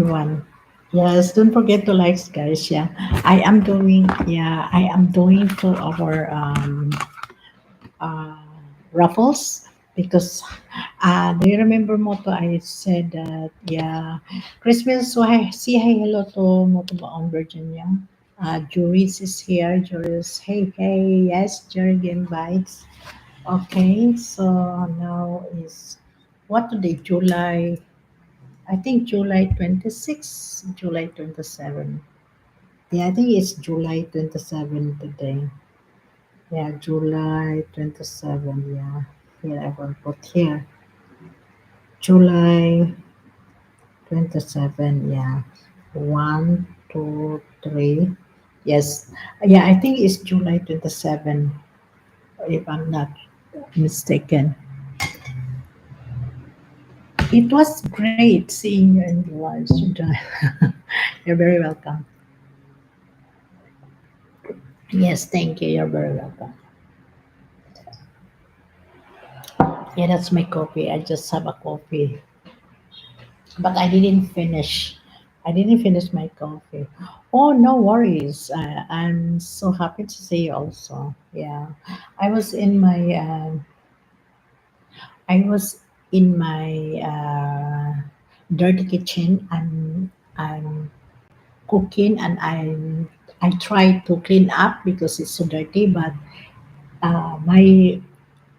everyone. Yes, don't forget to like, guys. Yeah, I am doing. Yeah, I am doing for our uh, raffles because do you remember Moto? I said that yeah, Christmas. So I say hi hello to Moto Baong Virginia. Juris is here. Juris, hey hey, yes, Jerry invites. Okay, so now is what today? July. I think July 26, July 27. Yeah, I think it's July 27 today. Yeah, July 27. Yeah, here I will put here. July 27. Yeah, one, two, three. Yes, yeah, I think it's July 27, if I'm not mistaken. It was great seeing you in the live, Sujai. You're very welcome. Yes, thank you. You're very welcome. Yeah, that's my coffee. I just have a coffee, but I didn't finish. I didn't finish my coffee. Oh, no worries. I'm so happy to see you also. Yeah, I was in my I was in my dirty kitchen. I'm cooking and I try to clean up because it's so dirty. But my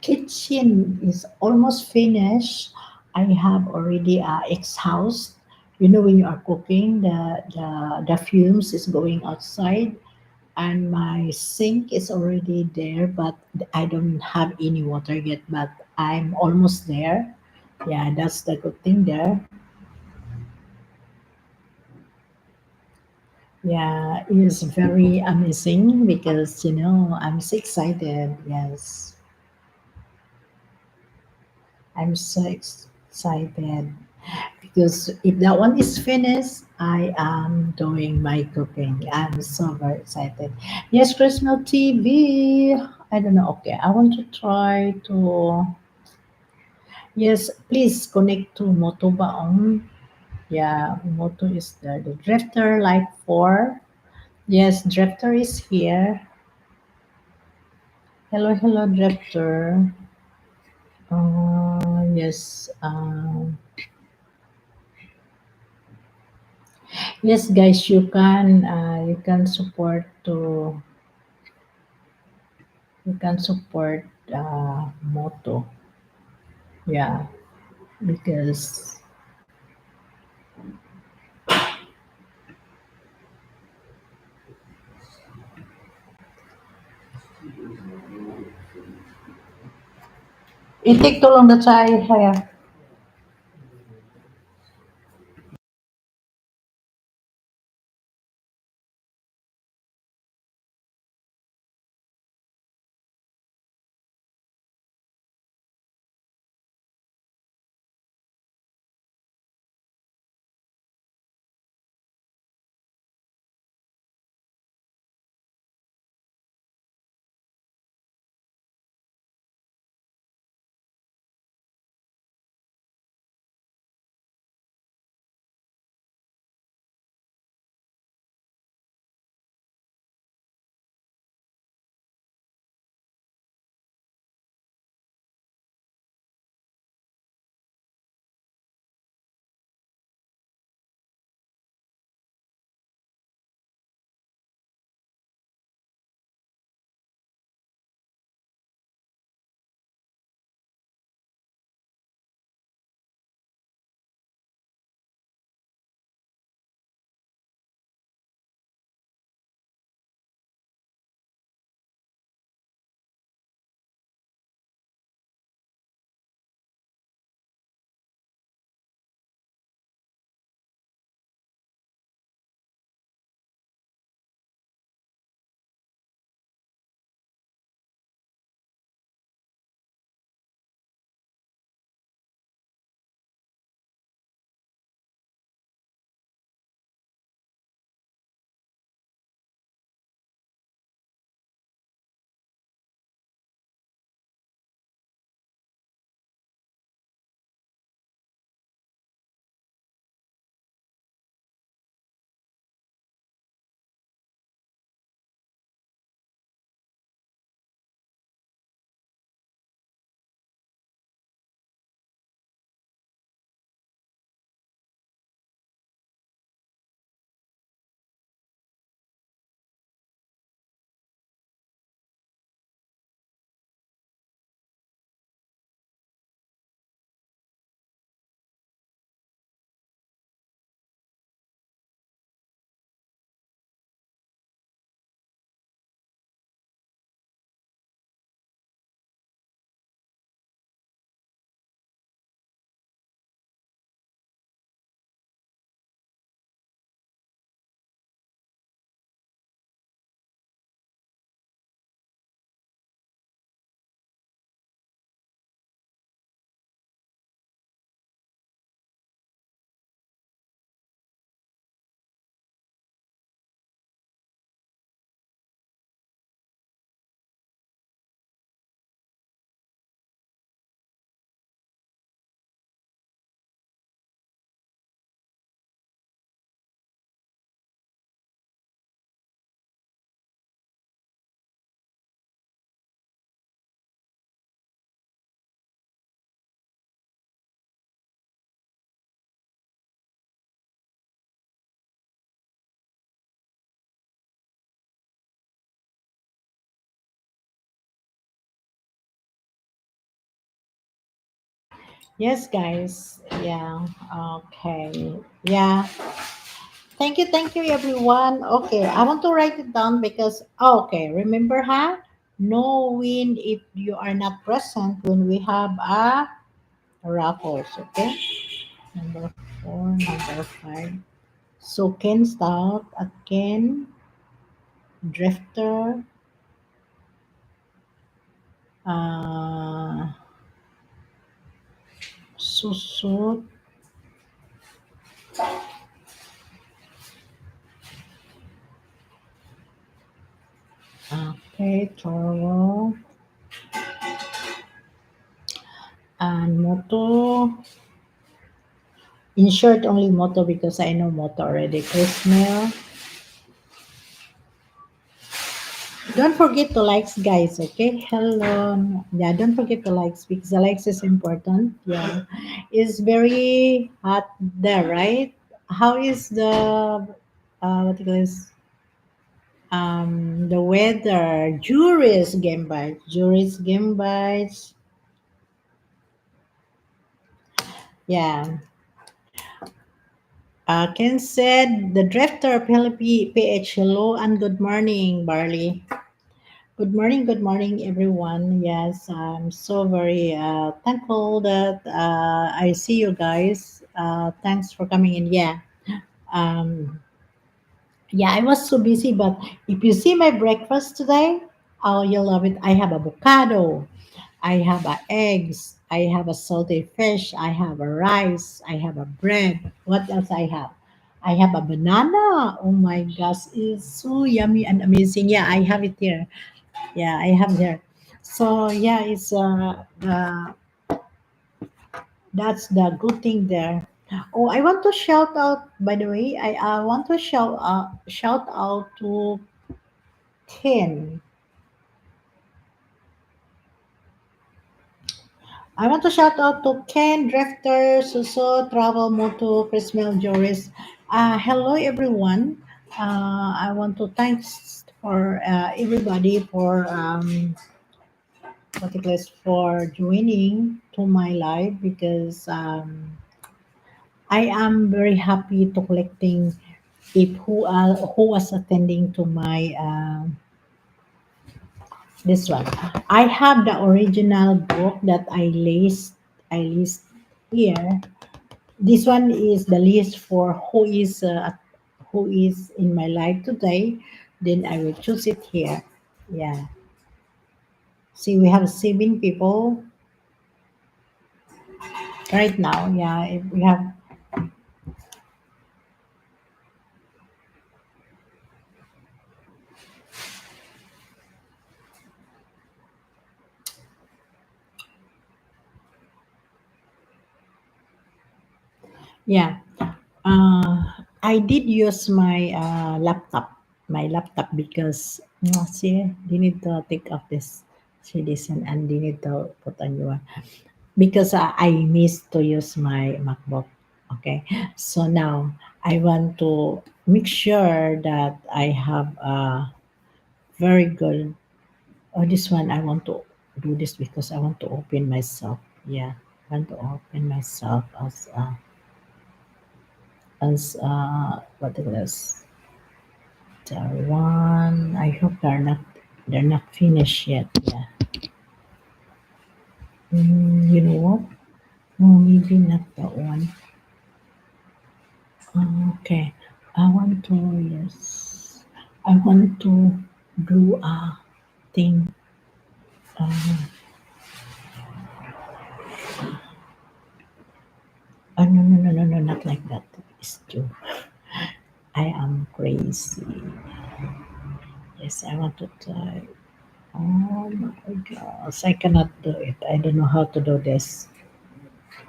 kitchen is almost finished. I have already exhaust. You know, when you are cooking, the fumes is going outside, and my sink is already there, but I don't have any water yet. But I'm almost there. Yeah, that's the good thing there. Yeah, it is very amazing because I'm so excited. Yes, I'm so excited. Because if that one is finished, I am doing my cooking. I'm so very excited. Yes, Christmas TV. I don't know. Okay, I want to try to. Yes, please connect to Moto Baong. Yeah, Moto is there. The Drifter Life 4. Yes, Drifter is here. Hello, hello, Drifter. Yes. Yes, guys, you can support to you can support Moto. Yeah, because it take too long. That's why I Yes, guys. Yeah. Okay. Yeah. Thank you, everyone. Okay, I want to write it down because, okay, remember, huh? No win if you are not present when we have a raffles, okay? Number four, number five. So, Ken Stout, at Ken, Drifter, uh, Susut, okay, Toro, and Moto. In short, only Moto because I know Moto already. Chris Mel. Don't forget to likes, guys. Okay. Hello. Yeah. Don't forget to likes because the likes is important. Yeah. It's very hot there, right? How is the what do you call this? The weather. Juries game bites. Juries game bites. Yeah. Ken said the drifter PH. Hello and good morning, Barley. Good morning, everyone. Yes, I'm so very thankful that I see you guys. Thanks for coming in. Um, yeah, I was so busy, but if you see my breakfast today, oh, you'll love it. I have avocado, I have eggs, I have a salted fish, I have a rice, I have a bread. What else I have? I have a banana. Oh my gosh, it's so yummy and amazing. Yeah, I have it here. Yeah, I have there. So yeah, it's that's the good thing there. Oh, I want to shout out. By the way, I want to shout out to Ken. I want to shout out to Ken, Drifter, Suso, Travel, Moto, Chrismel, Joris. Hello, everyone. I want to thanks for everybody for what it is for joining to my live because I am very happy to collecting if who was attending to my this one. I have the original book that I list here. This one is the list for who is in my life today. Then I will choose it here. Yeah. See, we have 7 people right now. Yeah, if we have. Yeah. I did use my laptop because see, they need to take off this. See this and they need to put a new one because I missed to use my MacBook. Okay, so now I want to make sure that I have a very good. Oh, this one I want to do this because I want to open myself. Yeah, I want to open myself as what it is. The one I hope they're not finished yet. Yeah. You know what? No, maybe not that one. Okay. I want to yes. I want to do a thing. No, no, no, no, no, not like that. It's true. I am crazy. Yes, I want to try. Oh my gosh, I cannot do it. I don't know how to do this.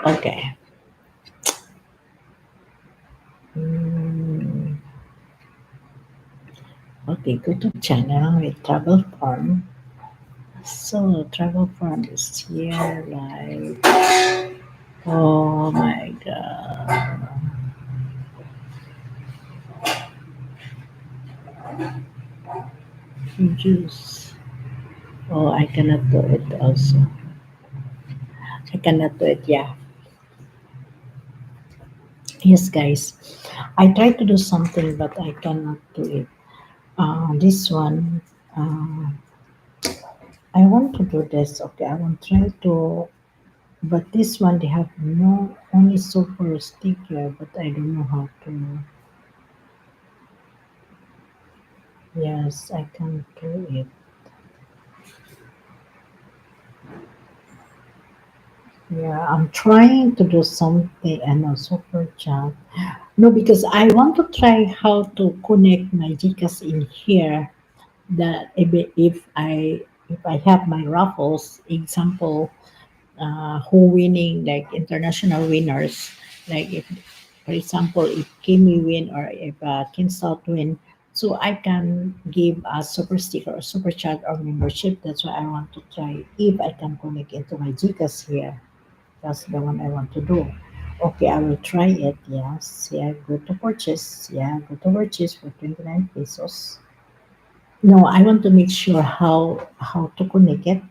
Okay. Mm, okay, go to channel with travel farm. So travel farm is here like oh my god. Juice. Oh I cannot do it also. I cannot do it, yeah. Yes, guys. I try to do something, but I cannot do it. This one, uh, I want to do this. Okay, I want to try to, but this one they have no only super sticker, but I don't know how to. Yes, I can do it. Yeah, I'm trying to do something. I know super chat. No, because I want to try how to connect my Gcash in here. That if I have my raffles example, who winning like international winners, like if for example if Kimi win or if King South win, so I can give a super sticker or super chat or membership. That's why I want to try if I can connect into my Gcash here. That's the one I want to do. Okay, I will try it. Yes, yeah, go to purchase. Yeah, go to purchase for 29 pesos. No, I want to make sure how to connect it.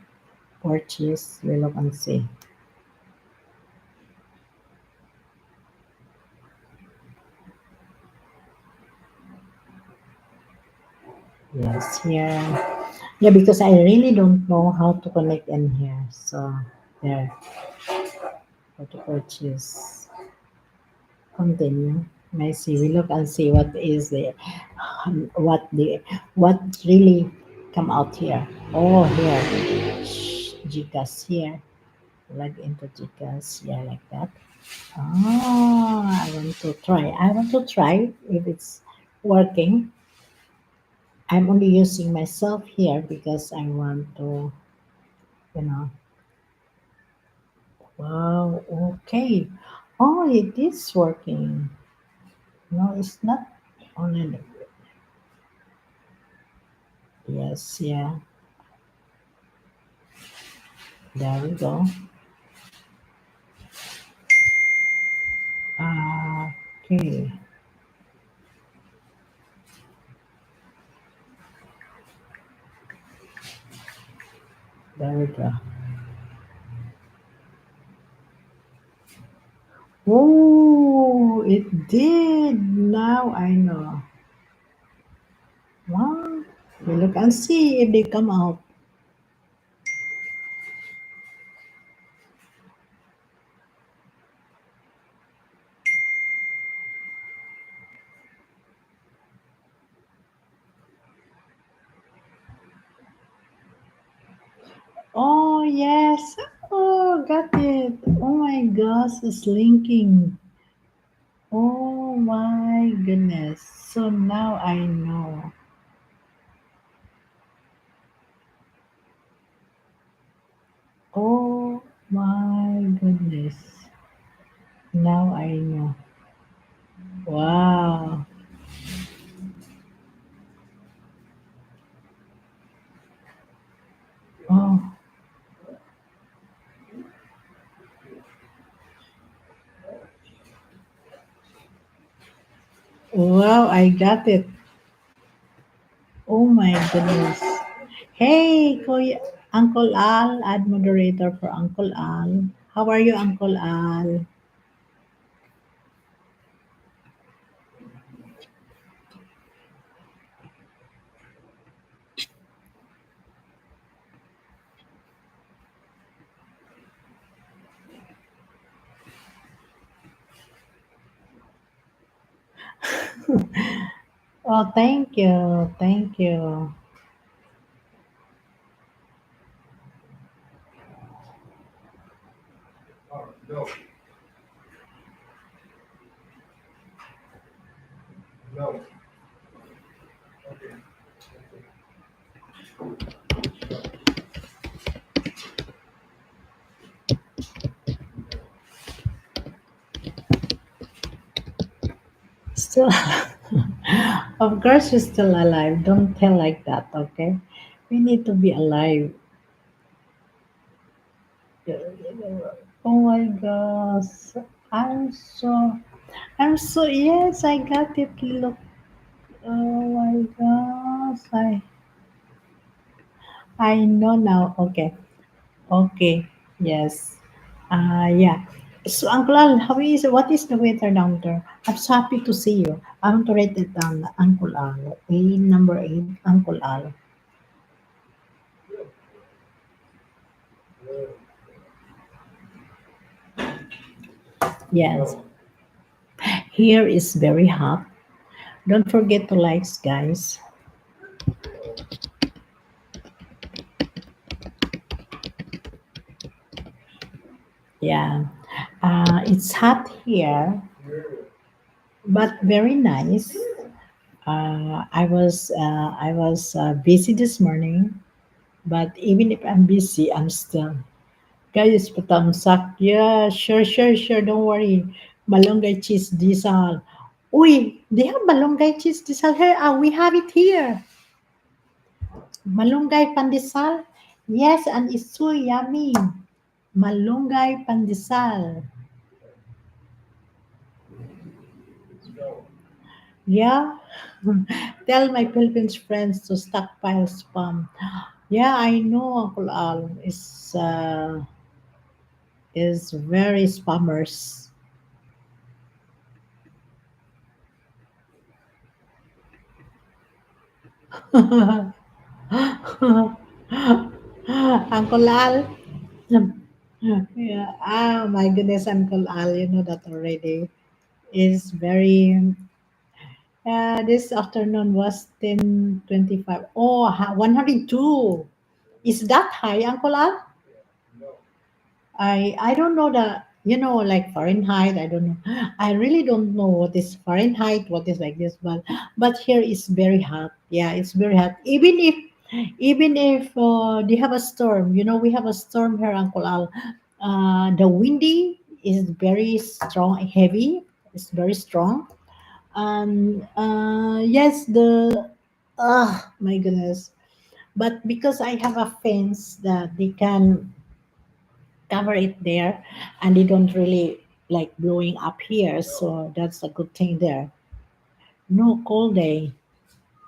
Purchase, we look and see. Yes, here. Yeah, because I really don't know how to connect in here. So there, how to purchase. Continue. May see. We look and see what is the what really come out here. Oh, here. Gcash here. Log into Gcash. Yeah, like that. Oh, I want to try. I want to try if it's working. I'm only using myself here because I want to, you know. Wow, okay. Oh, it is working. No, it's not only. Yes, yeah. There we go. Okay, there we go. Oh, it did. Now I know. Wow. We look and see if they come out. Oh, yes. Oh, got it. Oh my gosh, it's linking. Oh my goodness. So now I know. Oh my goodness. Now I know. Wow. Oh, wow, I got it. Oh my goodness. Hey, Kuya, Uncle Al, add moderator for Uncle Al. How are you, Uncle Al? Oh, thank you. Thank you. Still, of course, you're still alive. Don't tell like that, okay? We need to be alive. Oh my gosh. I'm so, yes, I got it. Look. Oh my gosh. I know now. Okay. Okay. Yes. Yeah. So, Uncle Al, how is what is the weather down there? I'm so happy to see you. I want to write it down, Uncle Al. Number 8, Uncle Al. Yes, here is very hot. Don't forget to likes, guys. Yeah, it's hot here, but very nice. I was busy this morning, but even if I'm busy, I'm still. Guys, patamsak. Yeah, sure, sure, sure. Don't worry. Malunggay cheese disal. Uy, they have malunggay cheese disal here. We have it here. Malunggay pandesal. Yes, and it's so yummy. Malunggay pandesal. Yeah. Tell my Philippines friends to stockpile spam. Yeah, I know Uncle Al is very spammers. Uncle Al. Yeah. My goodness, Uncle Al, you know that already. Is very. This afternoon was 10:25. Oh, 102. Is that high, Uncle Al? I don't know the like Fahrenheit. I don't know. I really don't know what is Fahrenheit, what is like this, but here is very hot. Yeah, it's very hot. Even if they have a storm, we have a storm here, Uncle Al. The windy is very strong, heavy. It's very strong, and yes, the my goodness. But because I have a fence that they can cover it there and they don't really like blowing up here, so that's a good thing there. No cold day.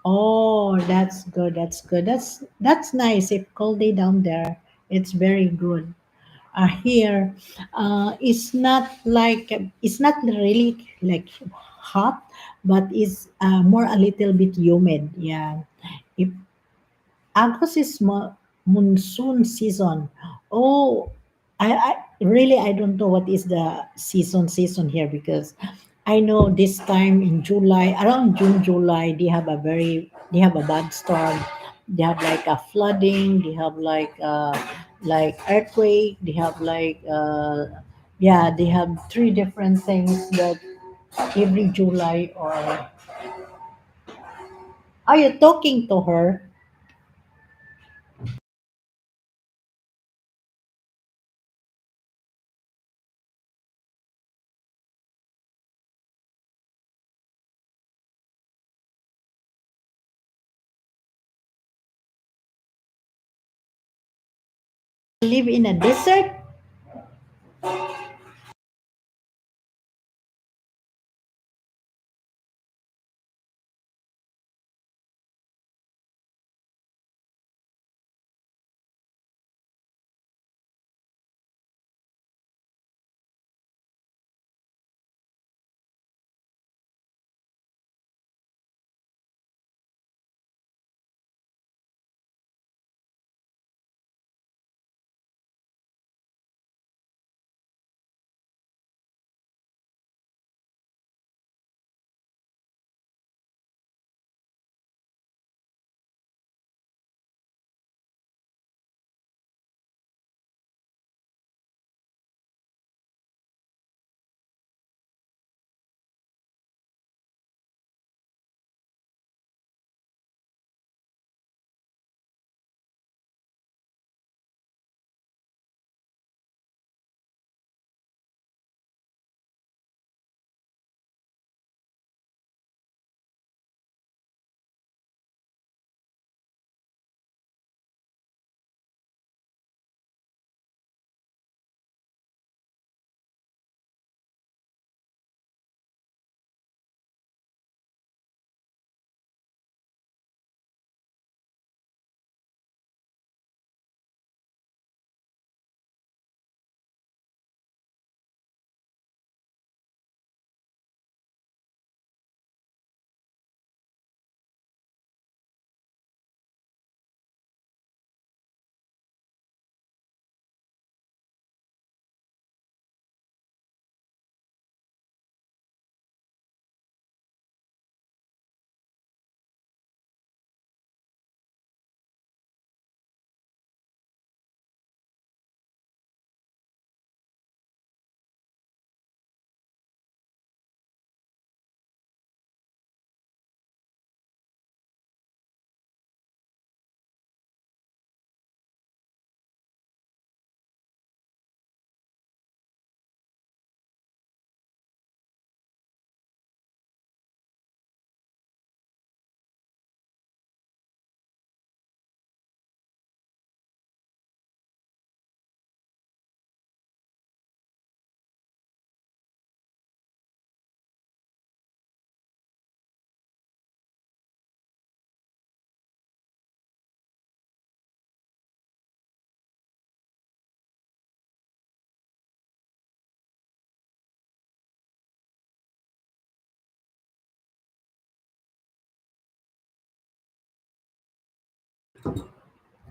Oh, that's good, that's nice. If cold day down there, it's very good. Here it's not really like hot, but it's more a little bit humid. Yeah, if August is monsoon season. Oh, I really I don't know what is the season here, because I know this time in July, around June, July, they have a bad storm. They have like a flooding. They have like earthquake. They have yeah, they have three different things that every July. Or are you talking to her? Live in a desert?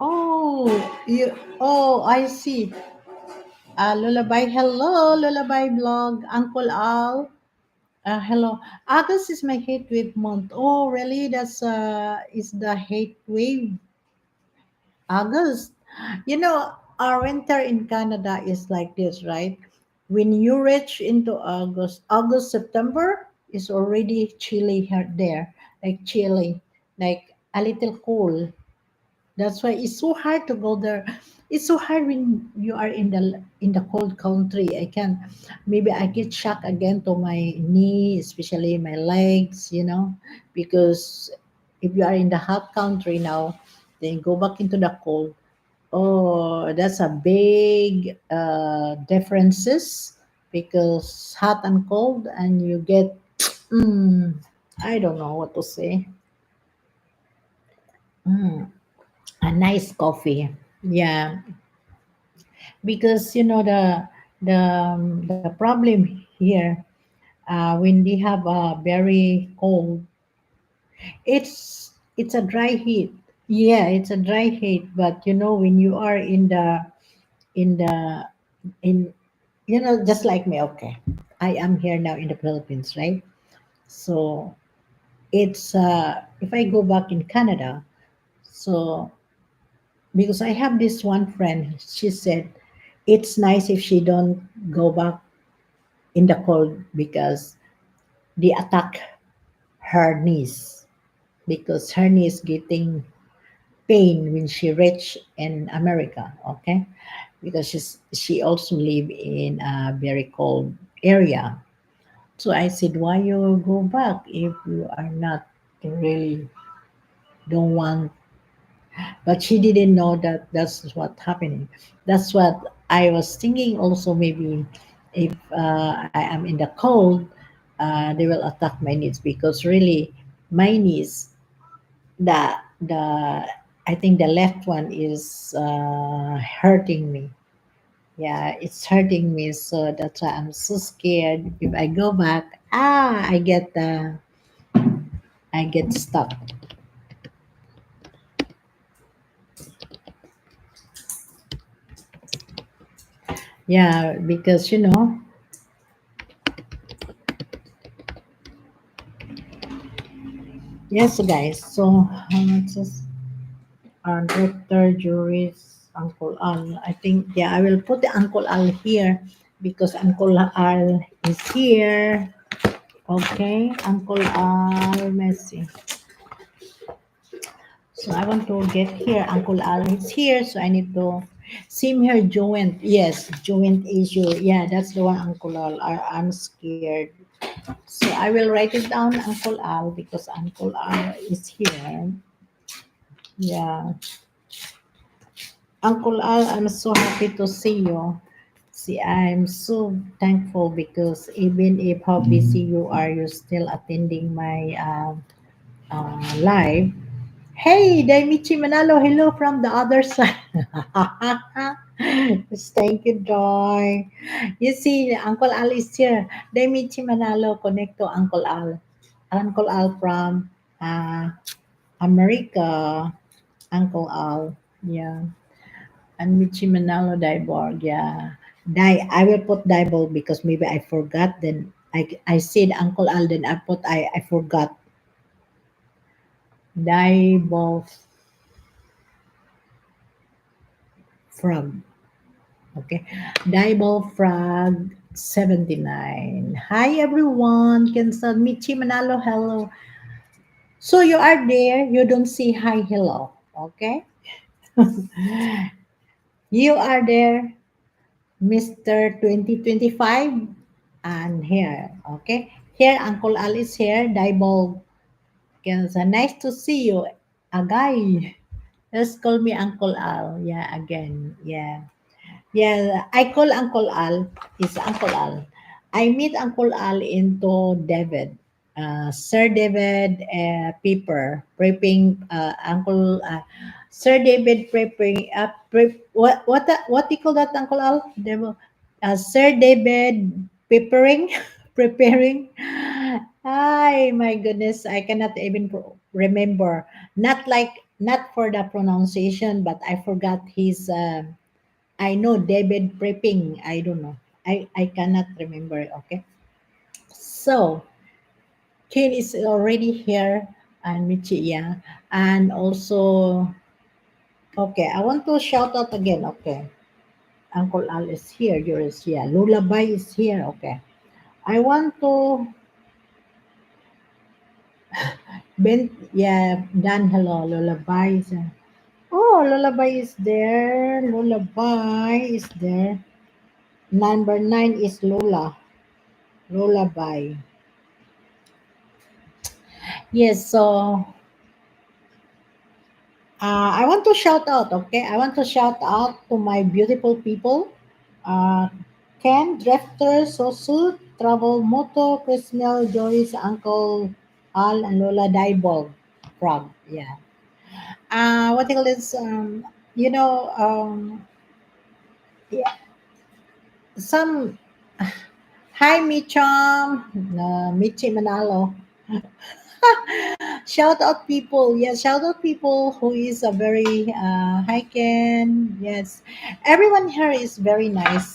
Oh, you. Oh, I see. Lullaby. Hello, Lullaby blog. Uncle Al. Hello. August is my hate wave month. Oh, really? That's is the hate wave August. You know, our winter in Canada is like this, right? When you reach into August, September is already chilly here there, like chilly, like a little cool. That's why it's so hard to go there. It's so hard when you are in the cold country. I can maybe I get shock again to my knee, especially my legs, because if you are in the hot country now, then go back into the cold. Oh, that's a big differences because hot and cold, and you get mm, I don't know what to say. Mm, a nice coffee. Yeah, because the problem here when they have a very cold, it's a dry heat. Yeah, it's a dry heat, but when you are in the in just like me. Okay, I am here now in the Philippines, right? So it's if I go back in Canada, so because I have this one friend, she said it's nice if she don't go back in the cold because they attack her knees because her knee is getting pain when she reach in America. Okay, because she also live in a very cold area. So I said, why you go back if you are not really don't want? But she didn't know that that's what happening. That's what I was thinking. Also, maybe if I am in the cold, they will attack my knees because really my knees, the the I think the left one is hurting me. Yeah, it's hurting me. So that's why I'm so scared. If I go back, I get stuck. Yeah, because yes, guys. So how much is Dr. Jury's Uncle Al? I think yeah, I will put the Uncle Al here because Uncle Al is here. Okay, Uncle Al Messi. So I want to get here. Uncle Al is here, so I need to same here. Joint, yes, joint issue. Yeah, that's the one. Uncle Al. I'm scared. So I will write it down, Uncle Al, because Uncle Al is here. Yeah, Uncle Al, I'm so happy to see you. See, I'm so thankful because even if how busy you are, you're still attending my live. Hey, Daimichi Manalo, hello from the other side. Yes, thank you, Joy. You see, Uncle Al is here. Daimichi Manalo, connect to Uncle Al. Uncle Al from uh, America. Uncle Al, yeah. And Michi Manalo Daiborg, yeah. I will put Daiborg because maybe I forgot. Then I said Uncle Al, then I forgot. Daiborg from. Okay. Dieball Frog 79. Hi everyone. Can Michi Manalo, hello. So you are there, you don't say hi, hello. Okay. You are there, Mr. 2025. And here. Okay. Here, Uncle Al is here. Dieball. Can nice to see you. Agay. Just call me Uncle Al. Yeah, again. Yeah. Yeah, I call Uncle Al is Uncle Al. I meet Uncle Al into David, Sir David Pepper, prepping Uncle Sir David prepping what do you call that, Uncle Al? Sir David preparing preparing. Ay, my goodness, I cannot even remember. Not like not for the pronunciation, but I forgot his. I know David Prepping. I don't know. I cannot remember. Okay. So Ken is already here and Michi, yeah. And also, okay, I want to shout out again. Okay. Uncle Al is here. You're is here. Lullaby is here. Okay. I want to Ben, yeah, Dan, hello. Lullaby is oh, Lullaby is there. Lullaby is there. Number 9 is Lola. Lullaby. Yes, so I want to shout out, okay? I want to shout out to my beautiful people. Uh, Ken, Drifter, Sosu, Travel Moto, Chrismel, Joyce, Uncle Al, and Lola Daibol. Frog, yeah. What do you call this? You know, yeah, some hi Micham, Michi Manalo. Shout out people, yes, shout out people who is a very hi Ken, yes. Everyone here is very nice.